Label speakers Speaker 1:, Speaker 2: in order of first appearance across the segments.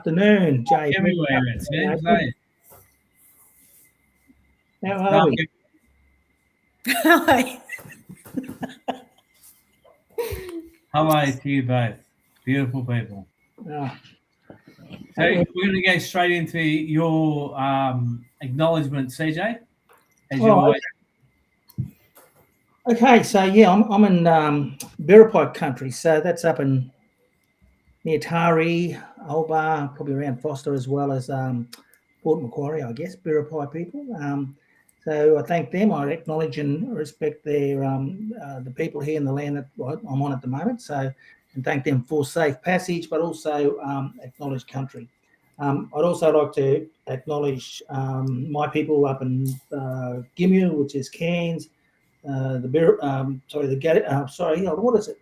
Speaker 1: afternoon, JB.
Speaker 2: Everywhere it seems, eh?
Speaker 1: How are we?
Speaker 3: Hi.
Speaker 2: Hello to you both. Beautiful people.
Speaker 1: Oh,
Speaker 2: So we're going to go straight into your acknowledgement, CJ. As you always.
Speaker 1: Okay, so yeah, I'm in Biripi country, so that's up in near Taree, Ulbar, probably around Foster, as well as Port Macquarie, I guess, Biripi people. So I thank them. I acknowledge and respect their the people here in the land that I'm on at the moment. So, and thank them for safe passage, but also acknowledge country. I'd also like to acknowledge my people up in Gimyu, which is Cairns. What is it?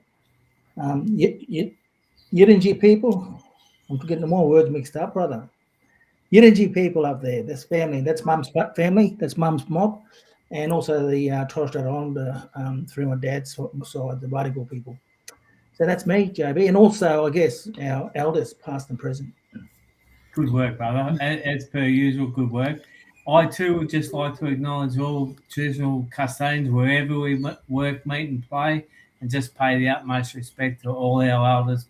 Speaker 1: Yirinji people. I'm getting them all words mixed up, brother. Yirinji people up there. That's family. That's mum's family. That's mum's mob, and also the Torres Strait Islander through my dad's side, the Wadigal people. So that's me, JB, and also I guess our elders, past and present.
Speaker 2: Good work, brother. As per usual, good work. I too would just like to acknowledge all traditional custodians wherever we work, meet, and play, and just pay the utmost respect to all our elders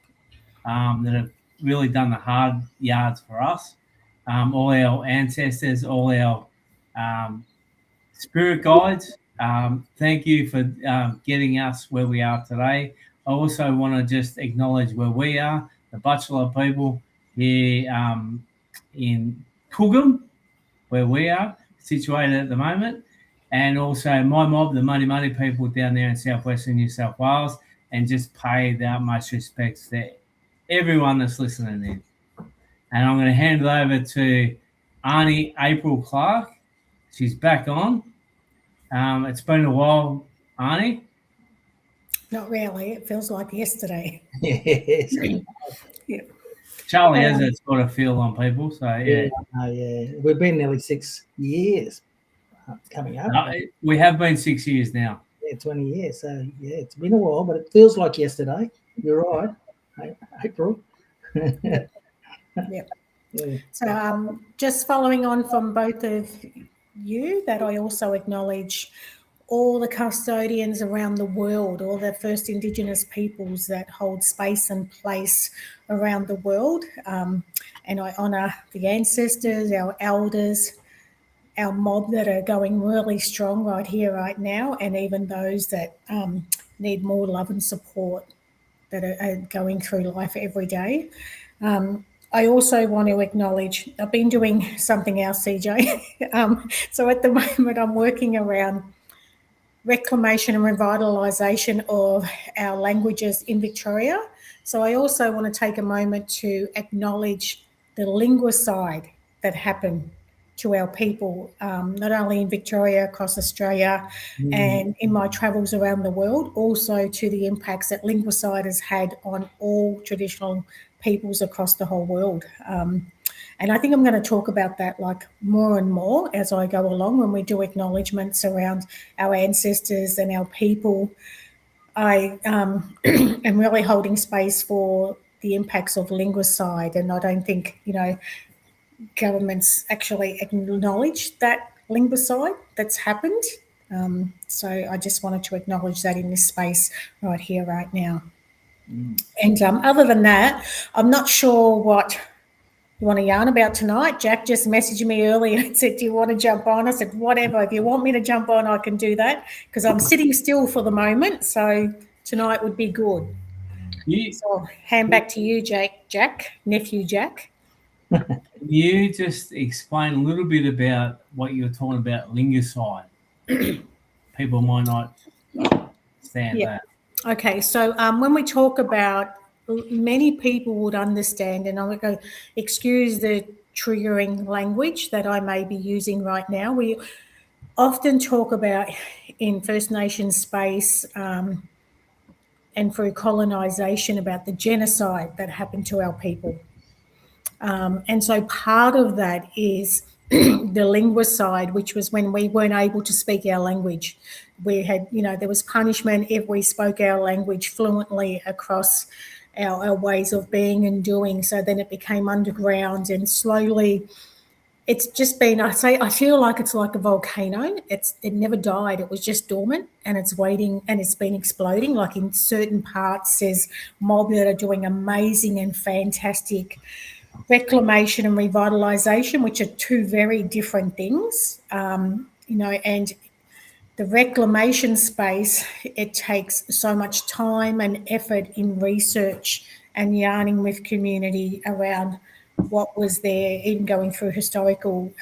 Speaker 2: that have really done the hard yards for us. All our ancestors, all our spirit guides. Thank you for getting us where we are today. I also want to just acknowledge where we are, the Bachelor people here in Coogum, where we are situated at the moment, and also my mob, the Muddy people down there in southwestern New South Wales, and just pay the utmost respects to everyone that's listening in. And I'm going to hand it over to Arnie April Clark. She's back on. It's been a while, Arnie.
Speaker 3: Not really. It feels like yesterday.
Speaker 1: Yes.
Speaker 3: Yeah.
Speaker 2: Charlie has that sort of feel on people, so yeah.
Speaker 1: Yeah. We've been nearly 6 years coming up.
Speaker 2: We have been 6 years now.
Speaker 1: Yeah, 20 years. So yeah, it's been a while, but it feels like yesterday. You're right, April.
Speaker 3: Yep.
Speaker 1: Yeah.
Speaker 3: So just following on from both of you, that I also acknowledge all the custodians around the world, all the first Indigenous peoples that hold space and place around the world. And I honour the ancestors, our elders, our mob that are going really strong right here, right now, and even those that need more love and support that are going through life every day. I also want to acknowledge, I've been doing something else, CJ. So at the moment I'm working around reclamation and revitalisation of our languages in Victoria. So I also want to take a moment to acknowledge the linguicide that happened to our people, not only in Victoria, across Australia, and in my travels around the world, also to the impacts that linguicide has had on all traditional peoples across the whole world. And I think I'm going to talk about that like more and more as I go along when we do acknowledgements around our ancestors and our people. I am really holding space for the impacts of linguicide, and I don't think, governments actually acknowledge that linguicide that's happened. So I just wanted to acknowledge that in this space right here, right now. And other than that, I'm not sure what you want to yarn about tonight. Jack just messaged me earlier and said, do you want to jump on? I said, whatever. If you want me to jump on, I can do that because I'm sitting still for the moment. So tonight would be good. So I'll hand back to you, nephew Jack.
Speaker 2: You just explain a little bit about what you were talking about, linguicide. People might not understand that.
Speaker 3: Okay, so when we talk about, many people would understand, and I'm going to excuse the triggering language that I may be using right now. We often talk about in First Nations space and through colonisation about the genocide that happened to our people. And so part of that is the linguicide, which was when we weren't able to speak our language. We had, there was punishment if we spoke our language fluently across our ways of being and doing. So then it became underground, and slowly it's just been, I feel like it's like a volcano. It never died. It was just dormant, and it's waiting, and it's been exploding. Like in certain parts, there's mob that are doing amazing and fantastic reclamation and revitalisation, which are two very different things. And the reclamation space, it takes so much time and effort in research and yarning with community around what was there, even going through historical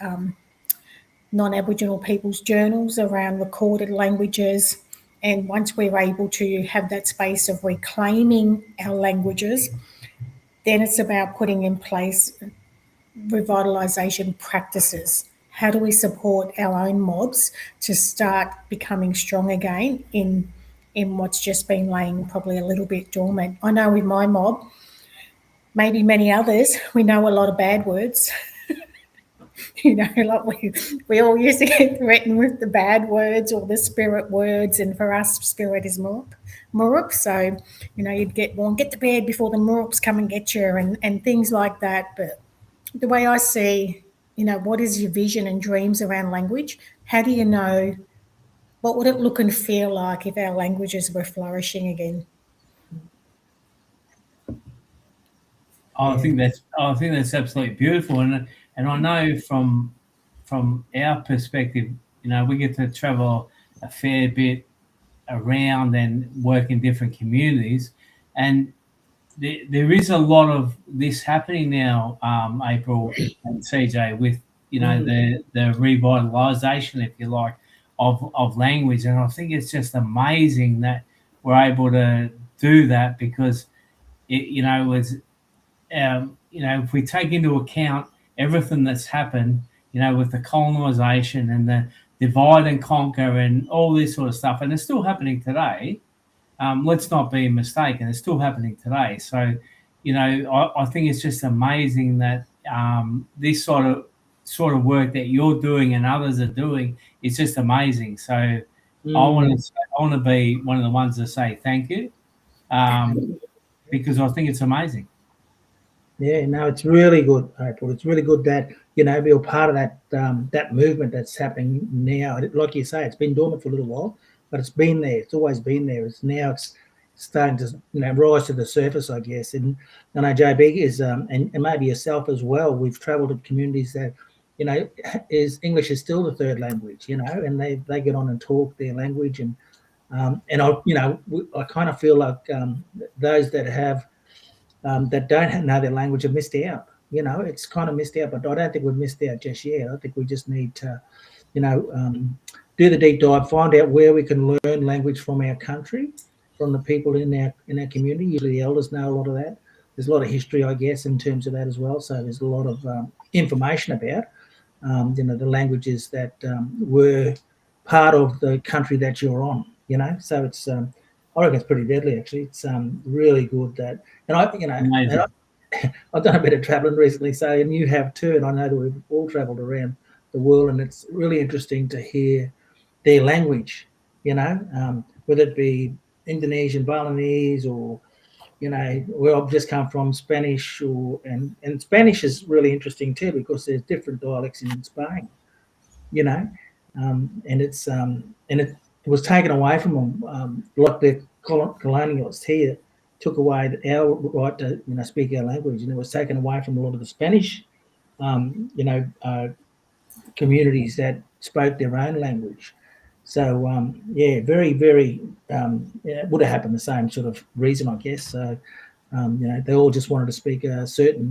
Speaker 3: non-Aboriginal people's journals around recorded languages. And once we're able to have that space of reclaiming our languages, then it's about putting in place revitalisation practices. How do we support our own mobs to start becoming strong again in what's just been laying probably a little bit dormant? I know with my mob, maybe many others, we know a lot of bad words. Like we all used to get threatened with the bad words or the spirit words, and for us, spirit is murup. So, you'd get warned, get to bed before the murups come and get you, and things like that. But the way I see, what is your vision and dreams around language? How do you know, what would it look and feel like if our languages were flourishing again?
Speaker 2: I think that's absolutely beautiful, and I know from our perspective, we get to travel a fair bit around and work in different communities, and there is a lot of this happening now, April and CJ, with the revitalisation, if you like, of language, and I think it's just amazing that we're able to do that, because if we take into account everything that's happened, with the colonisation and the divide and conquer and all this sort of stuff, and it's still happening today. Let's not be mistaken; it's still happening today. So, I think it's just amazing that this sort of work that you're doing and others are doing is just amazing. So, I want to be one of the ones to say thank you, because I think it's amazing.
Speaker 1: Yeah, no, it's really good, April. It's really good that be a part of that movement that's happening now. Like you say, it's been dormant for a little while, but it's been there. It's always been there. It's starting to rise to the surface, I guess. And I know JB is and maybe yourself as well. We've travelled to communities that is English is still the third language. And they get on and talk their language, and I kind of feel like those that have that don't know their language have missed out. It's kind of missed out, but I don't think we've missed out just yet. I think we just need to, do the deep dive, find out where we can learn language from our country, from the people in our community. Usually the elders know a lot of that. There's a lot of history, I guess, in terms of that as well. So there's a lot of information about, the languages that were part of the country that you're on. So it's. I reckon it's pretty deadly, actually. It's really good that, and I've done a bit of travelling recently, and you have too, and I know that we've all travelled around the world, and it's really interesting to hear their language, whether it be Indonesian, Balinese, or, where I've just come from, Spanish, and Spanish is really interesting too, because there's different dialects in Spain, and it's and it was taken away from them, like the colonialists here took away our right to speak our language, and it was taken away from a lot of the Spanish communities that spoke their own language. So very, very it would have happened the same sort of reason, I guess. So they all just wanted to speak a certain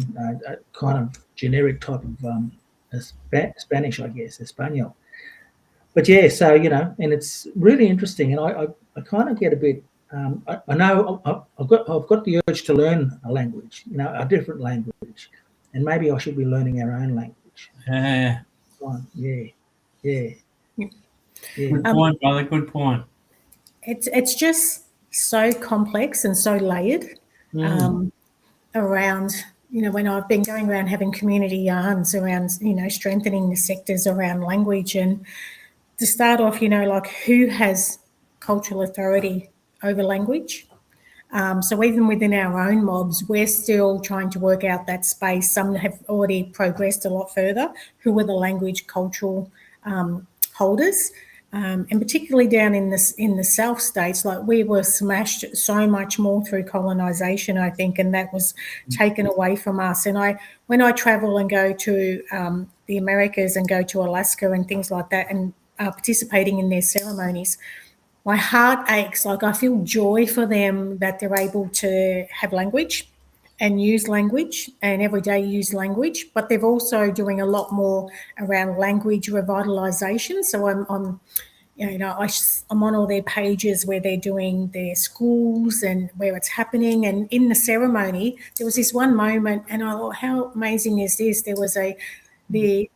Speaker 1: kind of generic type of Spanish, I guess, Espanol. But yeah, so and it's really interesting, and I kind of get a bit. I know I've got the urge to learn a language, a different language, and maybe I should be learning our own language.
Speaker 2: Yeah. Good point, brother. Good point.
Speaker 3: It's just so complex and so layered around. When I've been going around having community yarns around, strengthening the sectors around language, and to start off, like who has cultural authority over language? So even within our own mobs, we're still trying to work out that space. Some have already progressed a lot further, who are the language cultural holders. And particularly down in the South States, like we were smashed so much more through colonisation, I think, and that was taken away from us. And when I travel and go to the Americas and go to Alaska and things like that, and participating in their ceremonies, my heart aches. Like I feel joy for them that they're able to have language and use language and every day use language, but they're also doing a lot more around language revitalisation. So I'm I'm on all their pages where they're doing their schools and where it's happening. And in the ceremony, there was this one moment, and I thought, how amazing is this? There was the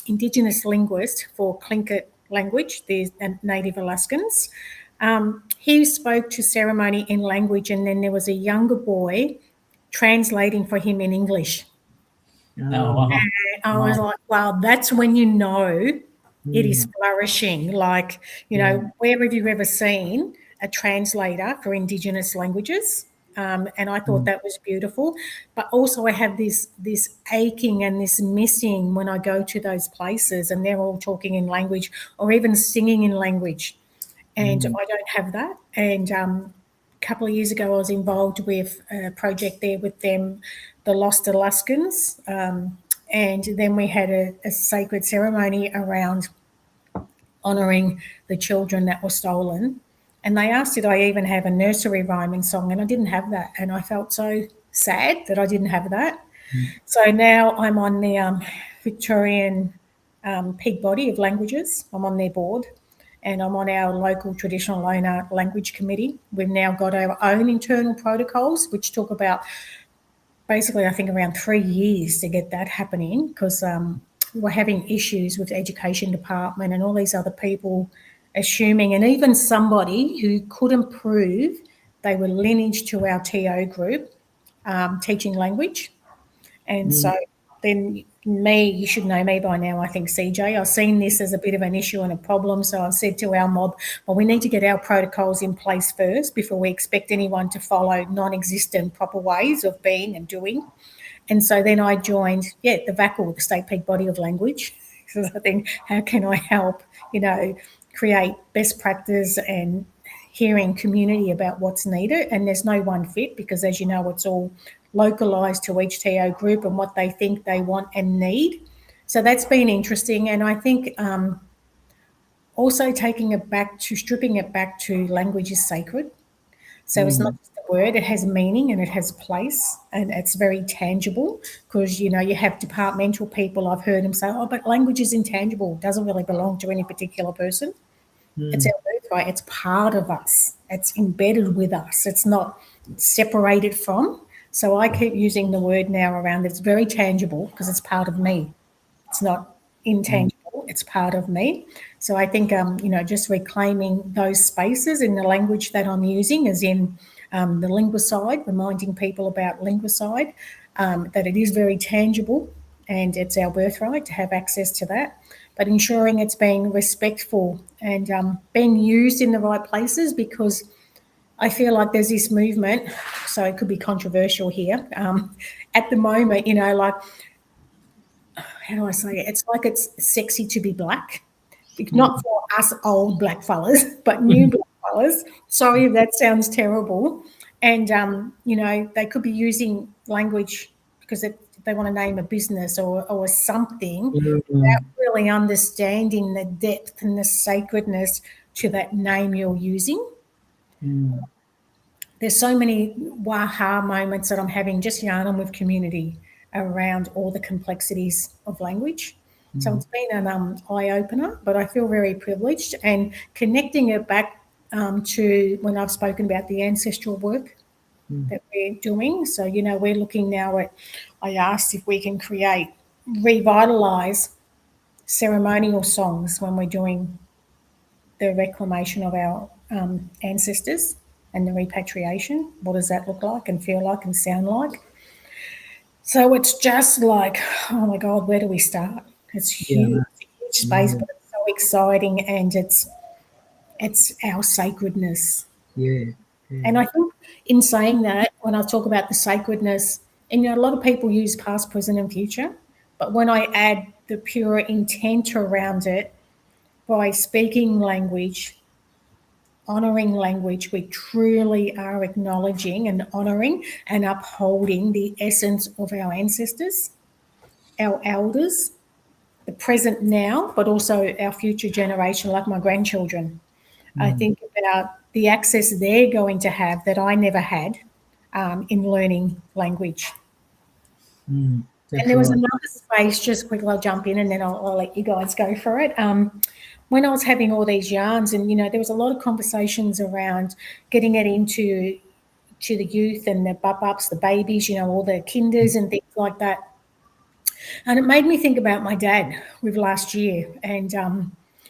Speaker 3: Indigenous linguist for Tlingit language, the native Alaskans. He spoke to ceremony in language, and then there was a younger boy translating for him in English.
Speaker 2: Oh, wow.
Speaker 3: And I was like, wow, that's when you know it is flourishing. Like, where have you ever seen a translator for Indigenous languages? And I thought that was beautiful. But also I have this aching and this missing when I go to those places and they're all talking in language or even singing in language. And I don't have that. And a couple of years ago, I was involved with a project there with them, the Lost Alaskans. And then we had a sacred ceremony around honouring the children that were stolen. And they asked, did I even have a nursery rhyming song? And I didn't have that. And I felt so sad that I didn't have that. So now I'm on the Victorian Peak Body of Languages. I'm on their board. And I'm on our local traditional owner language committee. We've now got our own internal protocols, which talk about basically, I think, around 3 years to get that happening because we're having issues with the education department and all these other people assuming, and even somebody who couldn't prove they were lineage to our TO group teaching language. And so then you should know me by now, I think, CJ. I've seen this as a bit of an issue and a problem. So I've said to our mob, well, we need to get our protocols in place first before we expect anyone to follow non-existent proper ways of being and doing. And so then I joined, the VACL, the State Peak Body of Language. Because I think, how can I help, create best practice and hearing community about what's needed? And there's no one fit because, as you know, it's all localised to each TO group and what they think they want and need. So that's been interesting. And I think also stripping it back to language is sacred. So it's not just a word, it has meaning and it has place and it's very tangible because, you have departmental people, I've heard them say, oh, but language is intangible, it doesn't really belong to any particular person. It's our birthright, it's part of us, it's embedded with us, it's not separated from. So I keep using the word now around it's very tangible because it's part of me. It's not intangible, it's part of me. So I think, just reclaiming those spaces in the language that I'm using, as in the linguicide, reminding people about linguicide, that it is very tangible and it's our birthright to have access to that, but ensuring it's being respectful and being used in the right places because I feel like there's this movement, so it could be controversial here, at the moment, like, how do I say it? It's like it's sexy to be black. Not for us old black fellas, but new black fellas. Sorry if that sounds terrible. And, they could be using language because they want to name a business or something without really understanding the depth and the sacredness to that name you're using. There's so many waha moments that I'm having just yarning with community around all the complexities of language. So it's been an eye-opener, but I feel very privileged and connecting it back to when I've spoken about the ancestral work that we're doing. So, we're looking now at, I asked if we can revitalise ceremonial songs when we're doing the reclamation of our ancestors and the repatriation. What does that look like and feel like and sound like? So it's just like, oh my God, where do we start? It's huge, huge space, but it's so exciting and it's our sacredness.
Speaker 1: Yeah.
Speaker 3: And I think in saying that, when I talk about the sacredness, and a lot of people use past, present, and future, but when I add the pure intent around it, by speaking language, honouring language, we truly are acknowledging and honouring and upholding the essence of our ancestors, our elders, the present now, but also our future generation, like my grandchildren. I think about the access they're going to have that I never had in learning language. And there was another space, just quickly, I'll jump in and then I'll let you guys go for it. When I was having all these yarns, and there was a lot of conversations around getting it into the youth and the bup-ups, the babies, all the kinders and things like that. And it made me think about my dad with last year. And,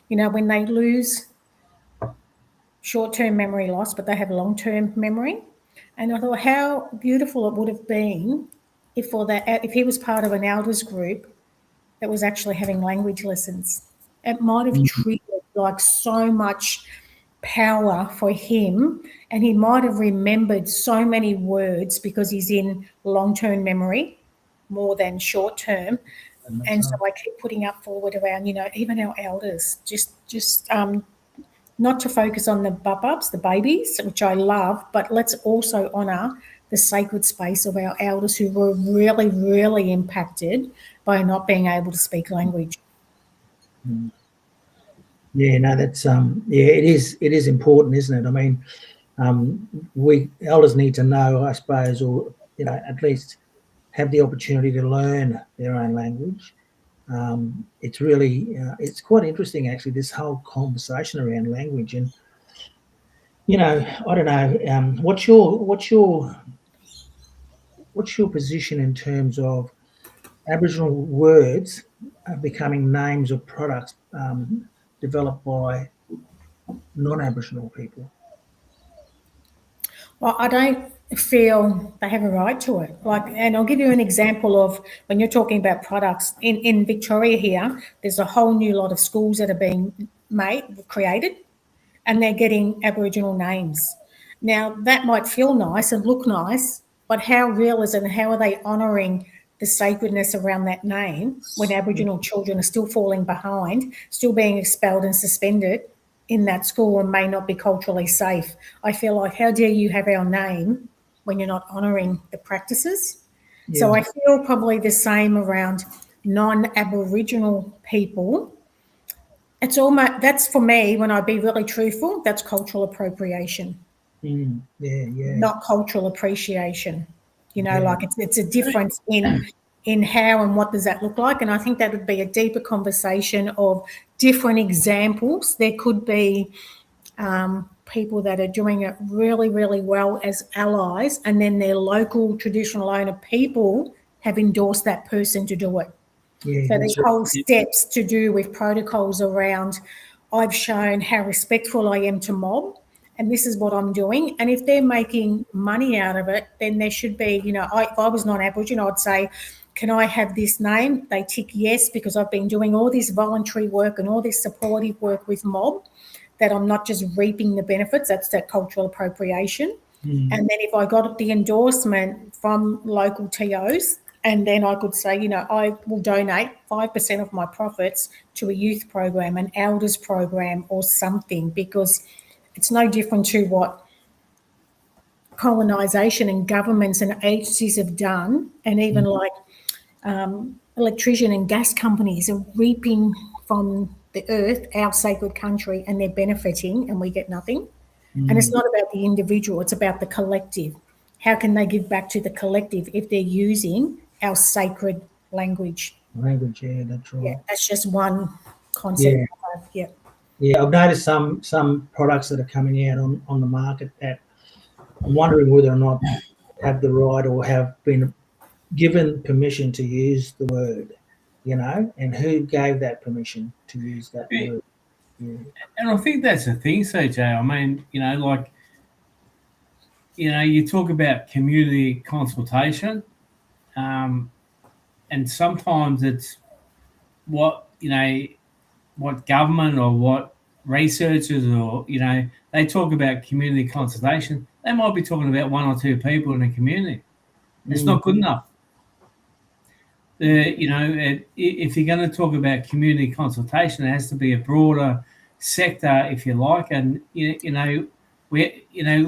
Speaker 3: when they lose short-term memory loss, but they have long-term memory. And I thought how beautiful it would have been if he was part of an elders group that was actually having language lessons. It might have triggered like so much power for him, and he might have remembered so many words because he's in long-term memory more than short-term. And so I keep putting up forward around, even our elders, just not to focus on the bup-ups, the babies, which I love, but let's also honour the sacred space of our elders who were really, really impacted by not being able to speak language.
Speaker 1: Yeah, no, that's it is important, isn't it? I mean, we elders need to know, I suppose, or at least have the opportunity to learn their own language. It's really it's quite interesting, actually, this whole conversation around language. And I don't know, what's your position in terms of Aboriginal words becoming names of products developed by non-Aboriginal people?
Speaker 3: Well, I don't feel they have a right to it. And I'll give you an example of when you're talking about products in Victoria here. There's a whole new lot of schools that are being created, and they're getting Aboriginal names. Now that might feel nice and look nice, but how real is it? And how are they honouring the sacredness around that name when Aboriginal children are still falling behind, still being expelled and suspended in that school and may not be culturally safe? I feel like, how dare you have our name when you're not honouring the practices? Yeah. So I feel probably the same around non-Aboriginal people. It's almost, that's for me, when I be really truthful, that's cultural appropriation. Not cultural appreciation. Like it's a difference in how and what does that look like. And I think that would be a deeper conversation of different examples. There could be people that are doing it really, really well as allies, and then their local traditional owner people have endorsed that person to do it. Yeah, so there's whole steps to do with protocols around, I've shown how respectful I am to mob, and this is what I'm doing. And if they're making money out of it, then there should be, if I was non-Aboriginal, I'd say, can I have this name? They tick yes, because I've been doing all this voluntary work and all this supportive work with mob, that I'm not just reaping the benefits. That's that cultural appropriation. And then if I got the endorsement from local TOs, and then I could say, I will donate 5% of my profits to a youth program, an elders program or something, because it's no different to what colonisation and governments and agencies have done. And even like electrician and gas companies are reaping from the earth, our sacred country, and they're benefiting and we get nothing. And it's not about the individual, it's about the collective. How can they give back to the collective if they're using our sacred language?
Speaker 1: Yeah, that's right.
Speaker 3: Yeah, that's just one concept.
Speaker 1: Yeah, I've noticed some products that are coming out on the market that I'm wondering whether or not have the right or have been given permission to use the word, and who gave that permission to use that word. Yeah.
Speaker 2: And I think that's the thing, CJ. I mean, you talk about community consultation, and sometimes it's what government or what researchers or, they talk about community consultation. They might be talking about one or two people in the community. It's not good enough. If you're going to talk about community consultation, it has to be a broader sector, if you like, and we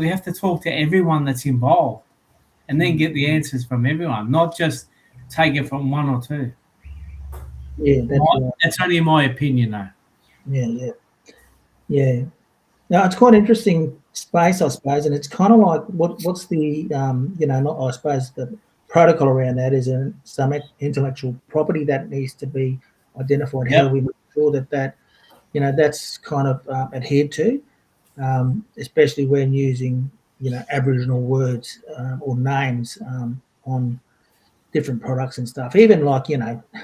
Speaker 2: have to talk to everyone that's involved, and then get the answers from everyone, not just take it from one or two.
Speaker 1: Yeah,
Speaker 2: that's only my opinion, though.
Speaker 1: Yeah. Now it's quite interesting space, I suppose, and it's kind of like what's the not I suppose the protocol around that is some intellectual property that needs to be identified.
Speaker 2: Yep.
Speaker 1: How do we make sure that that's kind of adhered to, especially when using Aboriginal words or names on different products and stuff. Even like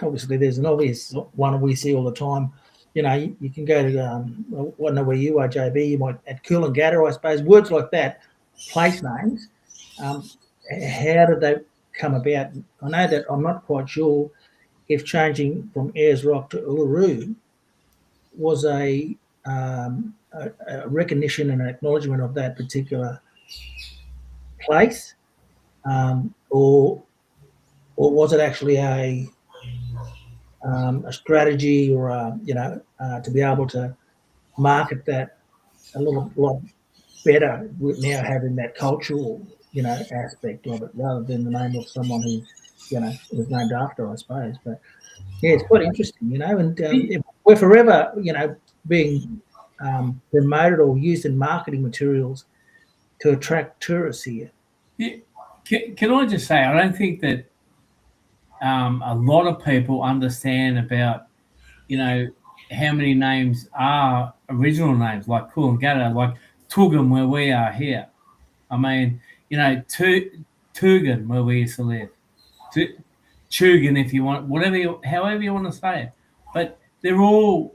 Speaker 1: obviously there's an obvious one we see all the time. You can go to I don't know where you are, JB. You might at Coolangatta, I suppose. Words like that, place names. How did they come about? I know that I'm not quite sure if changing from Ayers Rock to Uluru was a recognition and an acknowledgement of that particular place, or was it actually a strategy or to be able to market that a lot better with now having that cultural aspect of it rather than the name of someone who's was named after, I suppose. But yeah, it's quite interesting, and we're forever being promoted or used in marketing materials to attract tourists here.
Speaker 2: Yeah. Can I just say, I don't think that a lot of people understand about, how many names are original names, like Coolangatta, like Tugum, where we are here. I mean, Tugan, where we used to live. Tugan, if you want, however you want to say it. But they're all,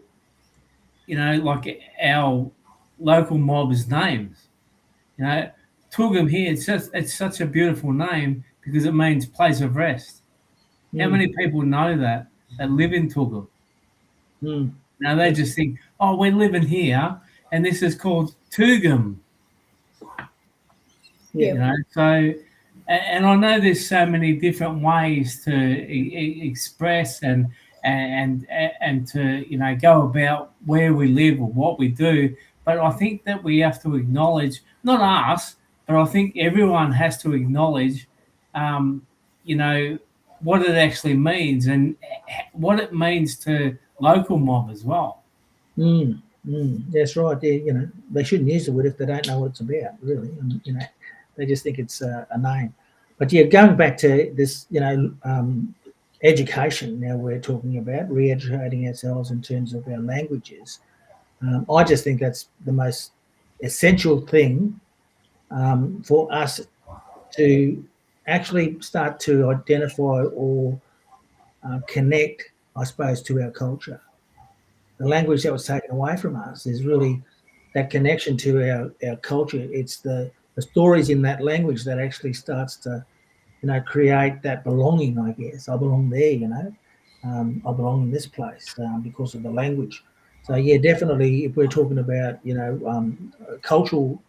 Speaker 2: like our local mob's names. Tugum here, it's such a beautiful name because it means place of rest. How many people know that live in Tugum? Now they just think, oh, we're living here, and this is called Tugum.
Speaker 1: Yeah.
Speaker 2: So, and I know there's so many different ways to express and to go about where we live or what we do, but I think that we have to acknowledge, not us, but I think everyone has to acknowledge, what it actually means and what it means to local mob as well.
Speaker 1: That's right. They shouldn't use the word if they don't know what it's about, really. And, they just think it's a name. But yeah, going back to this, education. Now we're talking about re-educating ourselves in terms of our languages. I just think that's the most essential thing for us to actually start to identify or connect, I suppose, to our culture. The language that was taken away from us is really that connection to our culture. It's the stories in that language that actually starts to, create that belonging, I guess. I belong there, I belong in this place because of the language. So, yeah, definitely if we're talking about, cultural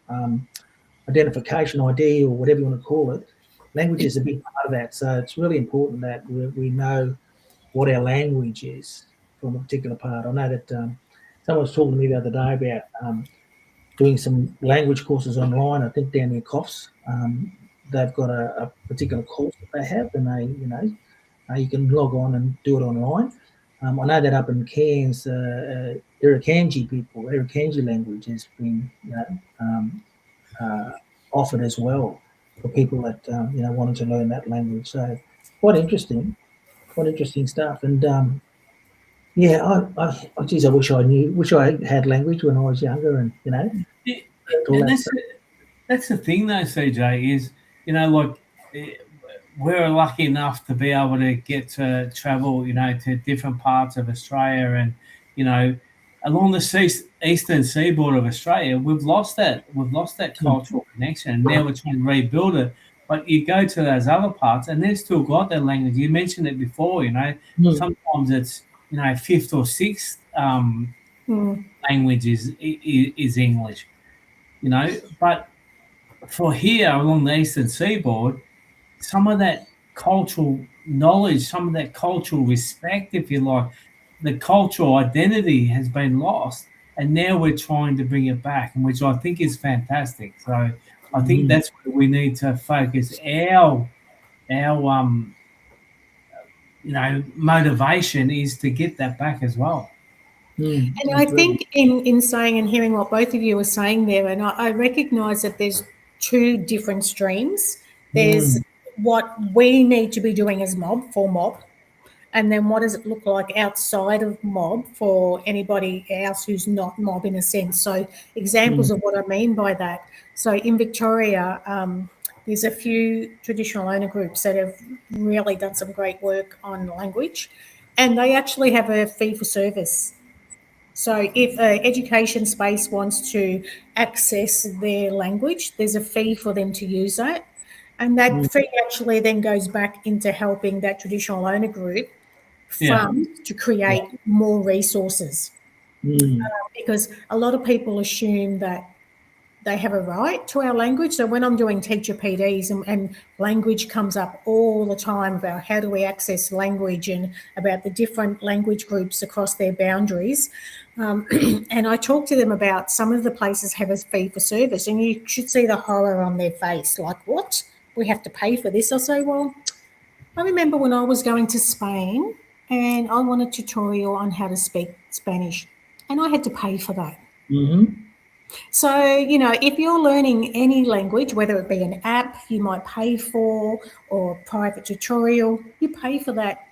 Speaker 1: identification ID or whatever you want to call it, language is a big part of that. So it's really important that we know what our language is from a particular part. I know that someone was talking to me the other day about doing some language courses online. I think down near Coffs, they've got a particular course that they have, and you can log on and do it online. I know that up in Cairns, Irukandji people, Irukandji language has been offered as well for people that wanted to learn that language. So quite interesting stuff. And yeah, I geez, I wish I had language when I was younger, and
Speaker 2: that's the thing though, CJ, is we're lucky enough to be able to get to travel, to different parts of Australia, and along the eastern seaboard of Australia, we've lost that cultural connection, and now we're trying to rebuild it. But you go to those other parts, and they've still got their language. You mentioned it before, sometimes it's fifth or sixth language is English, but for here along the eastern seaboard, some of that cultural knowledge, some of that cultural respect, if you like, the cultural identity has been lost, and now we're trying to bring it back, and which I think is fantastic. So I think that's where we need to focus our motivation is to get that back as well.
Speaker 3: And I think in saying and hearing what both of you are saying there, and I recognise that there's two different streams. There's what we need to be doing as mob for mob, and then what does it look like outside of mob for anybody else who's not mob in a sense. So examples of what I mean by that. So in Victoria, there's a few traditional owner groups that have really done some great work on language, and they actually have a fee for service. So if an education space wants to access their language, there's a fee for them to use that. And that fee actually then goes back into helping that traditional owner group fund to create more resources. Because a lot of people assume that they have a right to our language. So when I'm doing teacher PDs and language comes up all the time about how do we access language and about the different language groups across their boundaries, and I talk to them about some of the places have a fee for service, and you should see the horror on their face, like, what? We have to pay for this? I say, well, I remember when I was going to Spain and I wanted a tutorial on how to speak Spanish, and I had to pay for that. So, if you're learning any language, whether it be an app you might pay for or a private tutorial, you pay for that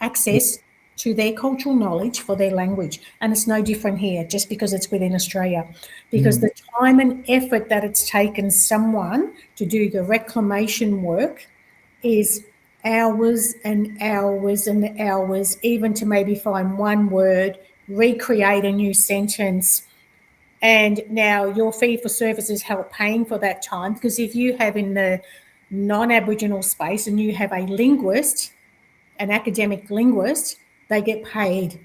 Speaker 3: access to their cultural knowledge for their language. And it's no different here just because it's within Australia, because the time and effort that it's taken someone to do the reclamation work is hours and hours and hours, even to maybe find one word, recreate a new sentence. And now your fee for service is help paying for that time, because if you have in the non-Aboriginal space and you have a linguist, an academic linguist, they get paid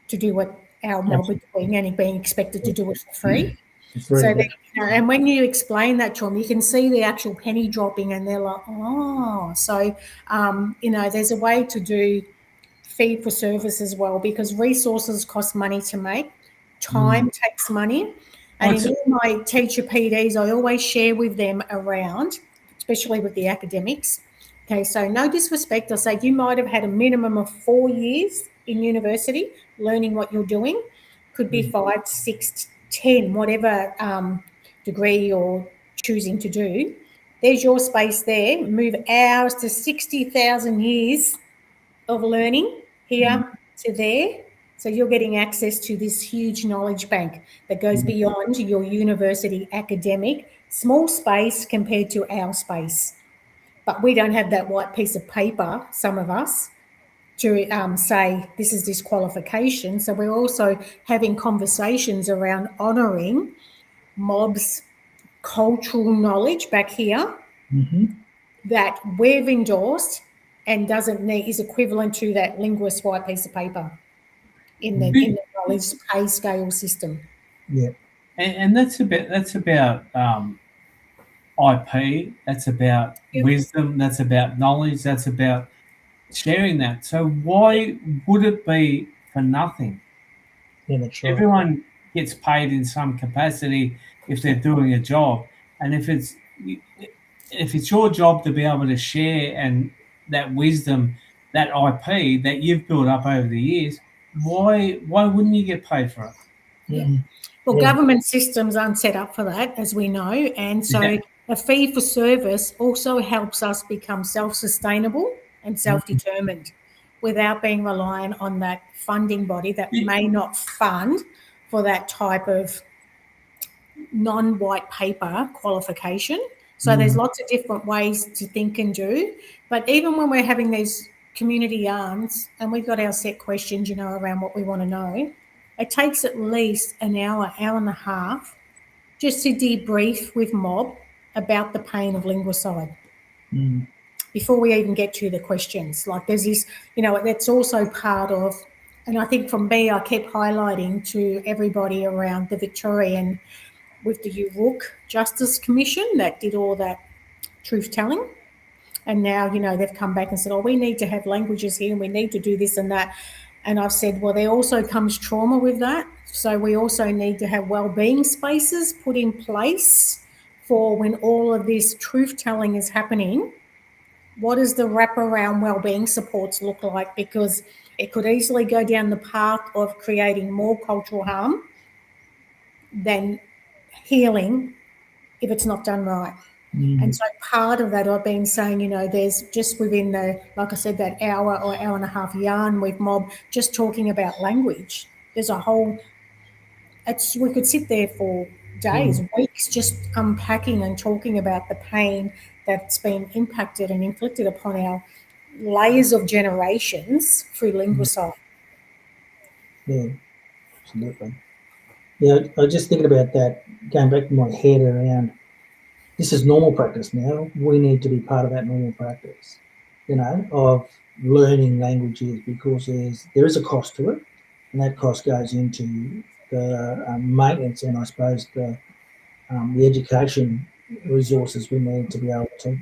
Speaker 3: to do what our mob are doing and being expected to do it for free. So, and when you explain that to them, you can see the actual penny dropping and they're like, oh. So, there's a way to do fee for service as well, because resources cost money to make. Time takes money. And in all my teacher PDs, I always share with them around, especially with the academics. Okay, so no disrespect. I say you might have had a minimum of 4 years in university learning what you're doing. Could be 5, 6, 10, whatever degree you're choosing to do. There's your space there. Move hours to 60,000 years of learning here to there. So you're getting access to this huge knowledge bank that goes beyond your university academic small space compared to our space. But we don't have that white piece of paper, some of us, to say this is disqualification. So we're also having conversations around honouring mobs' cultural knowledge back here that we've endorsed and is equivalent to that linguist white piece of paper in the knowledge pay scale system.
Speaker 1: Yeah.
Speaker 2: And that's about IP, that's about wisdom, that's about knowledge, that's about sharing that. So why would it be for nothing?
Speaker 1: Yeah, that's right.
Speaker 2: Everyone gets paid in some capacity if they're doing a job, and if it's your job to be able to share and that wisdom, that IP that you've built up over the years, why wouldn't you get paid for it?
Speaker 3: Yeah. Well, government systems aren't set up for that, as we know, and so a fee for service also helps us become self-sustainable and self-determined without being reliant on that funding body that may not fund for that type of non-white paper qualification. So there's lots of different ways to think and do. But even when we're having these community yarns and we've got our set questions, around what we want to know, it takes at least an hour, hour and a half just to debrief with mob about the pain of linguicide before we even get to the questions. Like there's this, that's also part of, and I think from me, I keep highlighting to everybody around the Victorian with the Uruk Justice Commission that did all that truth telling. And now, they've come back and said, oh, we need to have languages here and we need to do this and that. And I've said, well, there also comes trauma with that. So we also need to have wellbeing spaces put in place for when all of this truth telling is happening. What does the wraparound wellbeing supports look like? Because it could easily go down the path of creating more cultural harm than healing if it's not done right. And so part of that I've been saying, there's just within like I said, that hour or hour and a half yarn with Mob, just talking about language. There's a whole, we could sit there for days, weeks, just unpacking and talking about the pain that's been impacted and inflicted upon our layers of generations through linguicide.
Speaker 1: Yeah, absolutely. Yeah, I was just thinking about that, going back to my head around, this is normal practice now. We need to be part of that normal practice, of learning languages, because there is a cost to it, and that cost goes into the maintenance and I suppose the education resources we need to be able to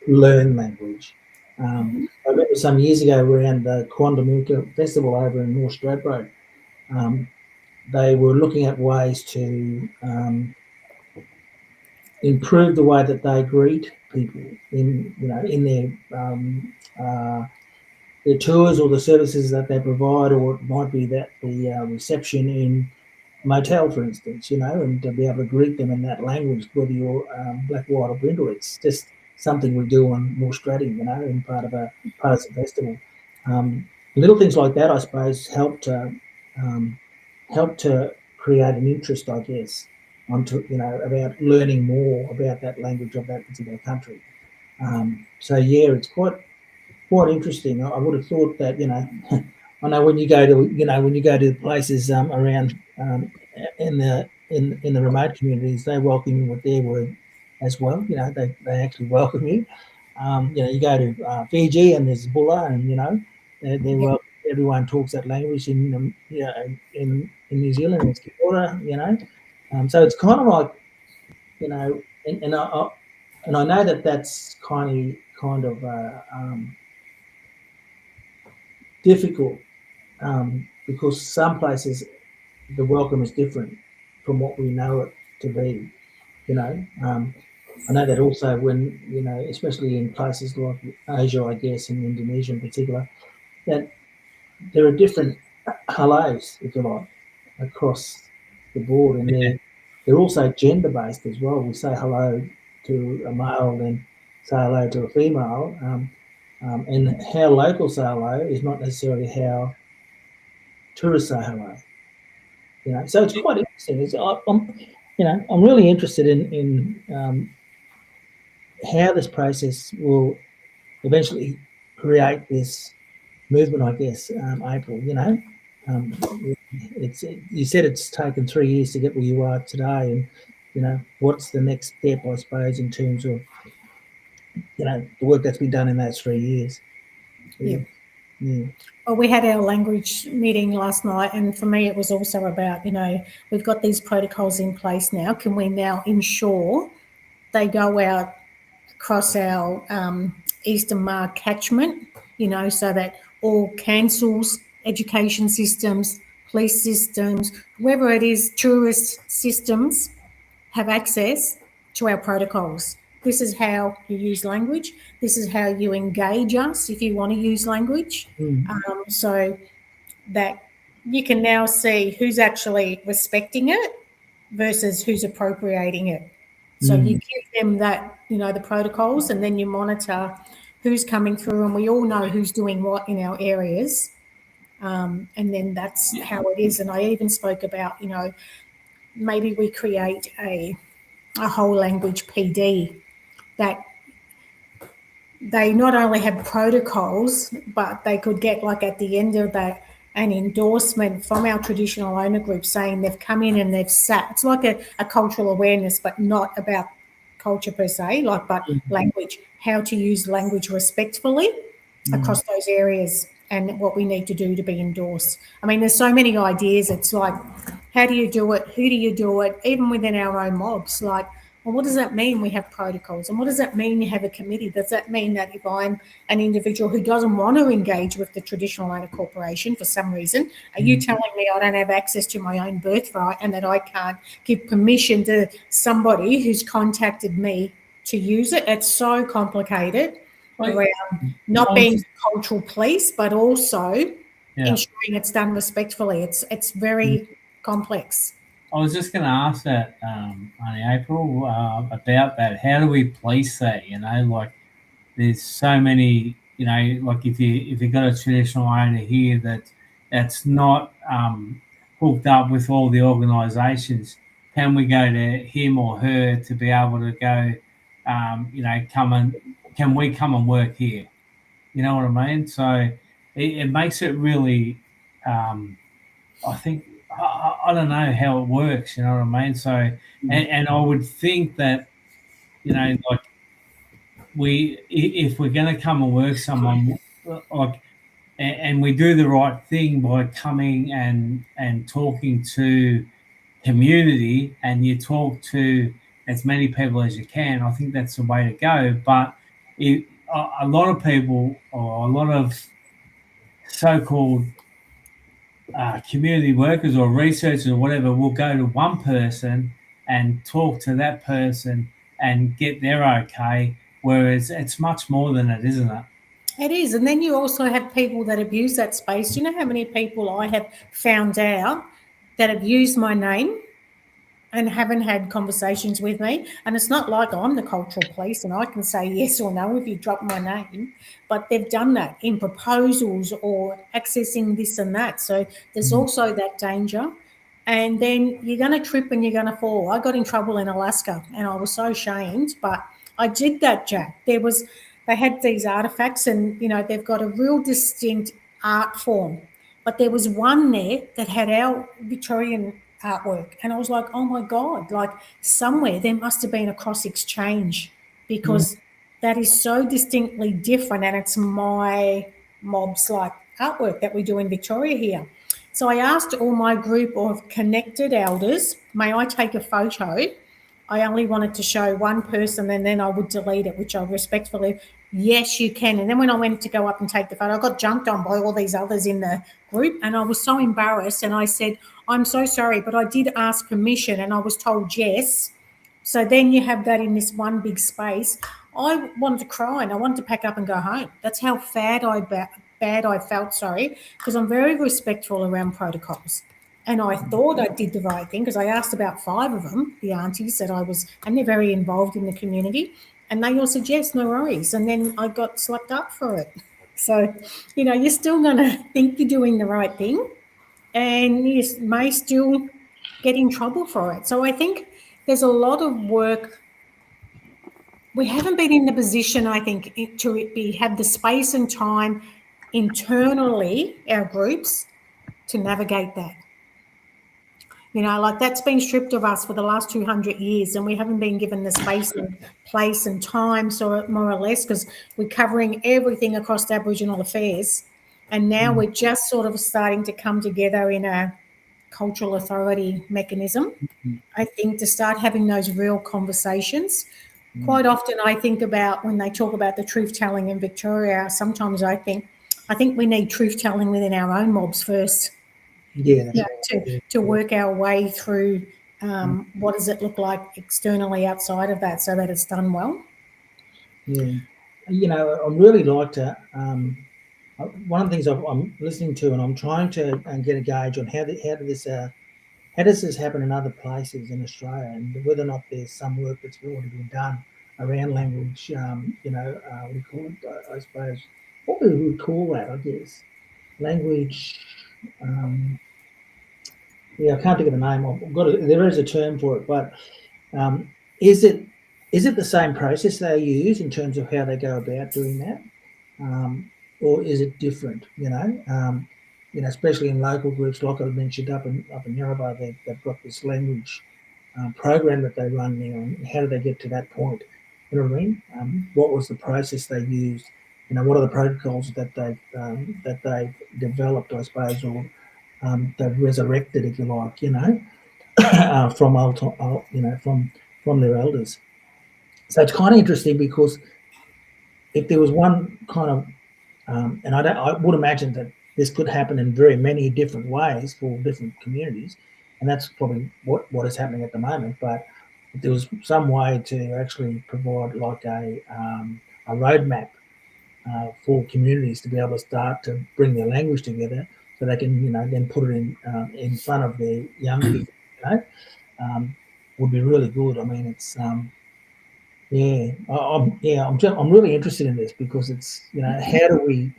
Speaker 1: learn language. I remember some years ago around the Quandamooka Festival over in North Stradbroke, they were looking at ways to improve the way that they greet people in their tours or the services that they provide, or it might be that the reception in motel, for instance, and to be able to greet them in that language, whether you're black, white, or brindle. It's just something we do on North Strading, in part of the festival. Little things like that, I suppose, help to create an interest, I guess, about learning more about that language of that particular country. So yeah, it's quite interesting. I would have thought that, I know when you go to places around in the remote communities, they welcome you with their word as well. They actually welcome you. You go to Fiji and there's Bulla, and they're welcome. Everyone talks that language in New Zealand. It's Kia ora, so it's kind of like, and I know that that's kind of difficult, because some places the welcome is different from what we know it to be. I know that also when, especially in places like Asia, I guess, and Indonesia in particular, that there are different hellos, if you like, across the board, and they're also gender-based as well. We say hello to a male, then say hello to a female, and how locals say hello is not necessarily how tourists say hello. So it's quite interesting. I'm really interested in how this process will eventually create this movement, I guess. April, you said it's taken 3 years to get where you are today, and what's the next step, I suppose, in terms of the work that's been done in those 3 years.
Speaker 3: Yeah. Well, we had our language meeting last night, and for me it was also about, we've got these protocols in place now. Can we now ensure they go out across our Eastern Mar catchment, so that all councils, education systems, police systems, whoever it is, tourist systems, have access to our protocols. This is how you use language. This is how you engage us if you want to use language. So that you can now see who's actually respecting it versus who's appropriating it. So you give them that, the protocols, and then you monitor who's coming through, and we all know who's doing what in our areas. And then that's how it is. And I even spoke about, maybe we create a whole language PD that they not only have protocols, but they could get, like, at the end of that, an endorsement from our traditional owner group saying they've come in and they've sat. It's like a cultural awareness, but not about culture per se, but language, how to use language respectfully across those areas, and what we need to do to be endorsed. I mean, there's so many ideas. It's like How do you do it? Who do you do it? Even within our own mobs, like, well, what does that mean we have protocols? And what does that mean you have a committee? Does that mean that if I'm an individual who doesn't want to engage with the traditional owner corporation for some reason, are you telling me I don't have access to my own birthright and that I can't give permission to somebody who's contacted me to use it? It's so complicated around not being cultural police, but also ensuring it's done respectfully. It's very complex.
Speaker 2: I was just going to ask that, Auntie April, about that. How do we police that? Like there's so many. Like if you got a traditional owner here that's not hooked up with all the organisations, can we go to him or her to be able to go? Can we come and work here? You know what I mean? So it makes it really. I think I don't know how it works. You know what I mean? So and I would think that like if we're going to come and work someone like and we do the right thing by coming and talking to community and you talk to as many people as you can, I think that's the way to go. But a lot of people or a lot of so-called community workers or researchers or whatever will go to one person and talk to that person and get their okay, whereas it's much more than it, isn't it?
Speaker 3: It is. And then you also have people that abuse that space. Do you know how many people I have found out that have used my name and haven't had conversations with me? And it's not like I'm the cultural police and I can say yes or no if you drop my name, but they've done that in proposals or accessing this and that. So there's also that danger. And then you're going to trip and you're going to fall. I got in trouble in Alaska and I was so ashamed, but I did that, Jack. They had these artifacts and, they've got a real distinct art form. But there was one there that had our Victorian artwork. And I was like, oh my God, like somewhere there must have been a cross exchange because that is so distinctly different. And it's my mob's like artwork that we do in Victoria here. So I asked all my group of connected elders, may I take a photo? I only wanted to show one person and then I would delete it, which I respectfully, yes, you can. And then when I went to go up and take the photo, I got jumped on by all these others in the group and I was so embarrassed. And I said, I'm so sorry, but I did ask permission and I was told yes. So then you have that in this one big space. I wanted to cry and I wanted to pack up and go home. That's how bad I felt, because I'm very respectful around protocols. And I thought I did the right thing because I asked about 5 of them, the aunties that and they're very involved in the community. And they all said, yes, no worries. And then I got slapped up for it. So, you're still going to think you're doing the right thing and you may still get in trouble for it. So I think there's a lot of work. We haven't been in the position, I think, to have the space and time internally, our groups, to navigate that. Like that's been stripped of us for the last 200 years and we haven't been given the space and place and time, so more or less, because we're covering everything across Aboriginal affairs. And now we're just sort of starting to come together in a cultural authority mechanism, I think, to start having those real conversations. Quite often I think about when they talk about the truth-telling in Victoria, sometimes I think we need truth-telling within our own mobs first.
Speaker 1: Yeah,
Speaker 3: to work our way through what does it look like externally outside of that so that it's done well.
Speaker 1: Yeah. I'd really like to, one of the things I'm listening to and I'm trying to get a gauge on how does this happen in other places in Australia and whether or not there's some work that's already been done around language, what do you call it, I suppose, what we would call that, I guess, language, I can't think of the name. There is a term for it, but is it the same process they use in terms of how they go about doing that, or is it different? Especially in local groups, like I mentioned up in Yarrabah, they've got this language program that they run now. And how do they get to that point? You know what I mean? What was the process they used? What are the protocols that they've developed, I suppose, or they've resurrected, if you like, from from their elders. So it's kind of interesting because if there was one kind of, and I would imagine that this could happen in very many different ways for different communities, and that's probably what is happening at the moment. But if there was some way to actually provide like a roadmap for communities to be able to start to bring their language together, so they can then put it in front of their young people, would be really good. I mean, it's I'm really interested in this because it's how do we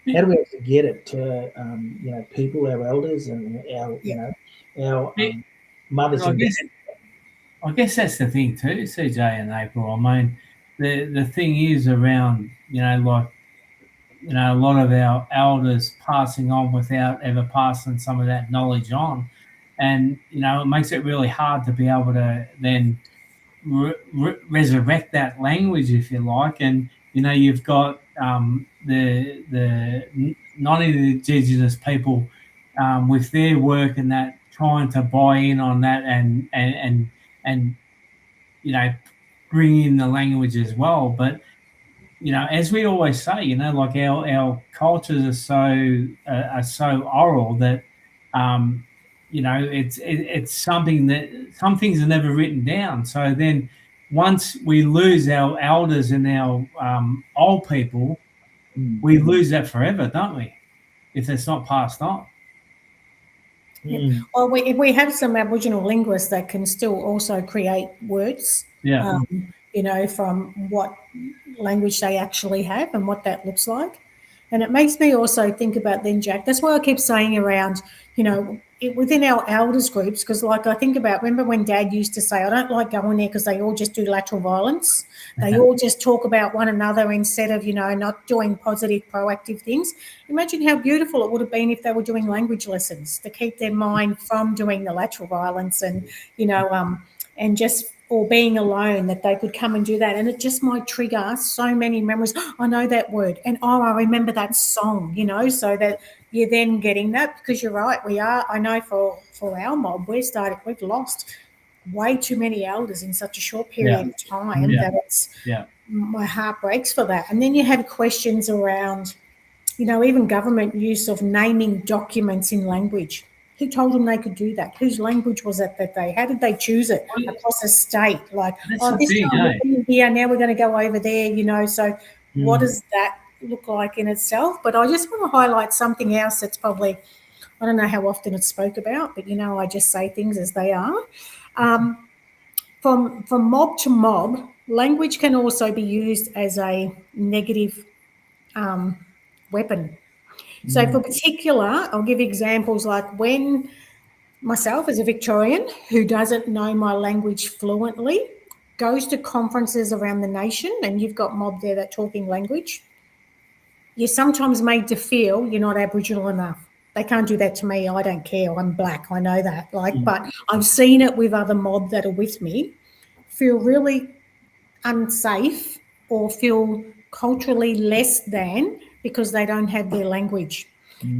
Speaker 1: actually get it to people, our elders, and our our mothers and dads.
Speaker 2: I guess that's the thing too, CJ and April. I mean, the thing is around like a lot of our elders passing on without ever passing some of that knowledge on, and it makes it really hard to be able to then resurrect that language, if you like. And you've got the non-Indigenous people with their work and that trying to buy in on that and bring in the language as well. But as we always say, like our cultures are so oral that it's something that some things are never written down. So then once we lose our elders and our old people, we lose that forever, don't we? If it's not passed on.
Speaker 3: Well, we have some Aboriginal linguists that can still also create words, from what language they actually have and what that looks like. And it makes me also think about then, Jack, that's why I keep saying around, within our elders groups, because like I think about, remember when Dad used to say, I don't like going there because they all just do lateral violence. They all just talk about one another instead of, not doing positive, proactive things. Imagine how beautiful it would have been if they were doing language lessons to keep their mind from doing the lateral violence and, and just or being alone, that they could come and do that. And it just might trigger so many memories. Oh, I know that word. And, I remember that song, so that you're then getting that, because you're right. We are, I know for our mob, we've lost way too many elders in such a short period of time that it's, my heart breaks for that. And then you have questions around, even government use of naming documents in language. Who told them they could do that? Whose language was it that how did they choose it across a state? Like, this time we're in here, now we're going to go over there, so what does that look like in itself? But I just want to highlight something else that's probably, I don't know how often it's spoke about, but, I just say things as they are. From mob to mob, language can also be used as a negative weapon. So for particular, I'll give examples like when myself as a Victorian who doesn't know my language fluently goes to conferences around the nation and you've got mob there that talking language, you're sometimes made to feel you're not Aboriginal enough. They can't do that to me. I don't care. I'm black. I know that. But I've seen it with other mob that are with me feel really unsafe or feel culturally less than because they don't have their language.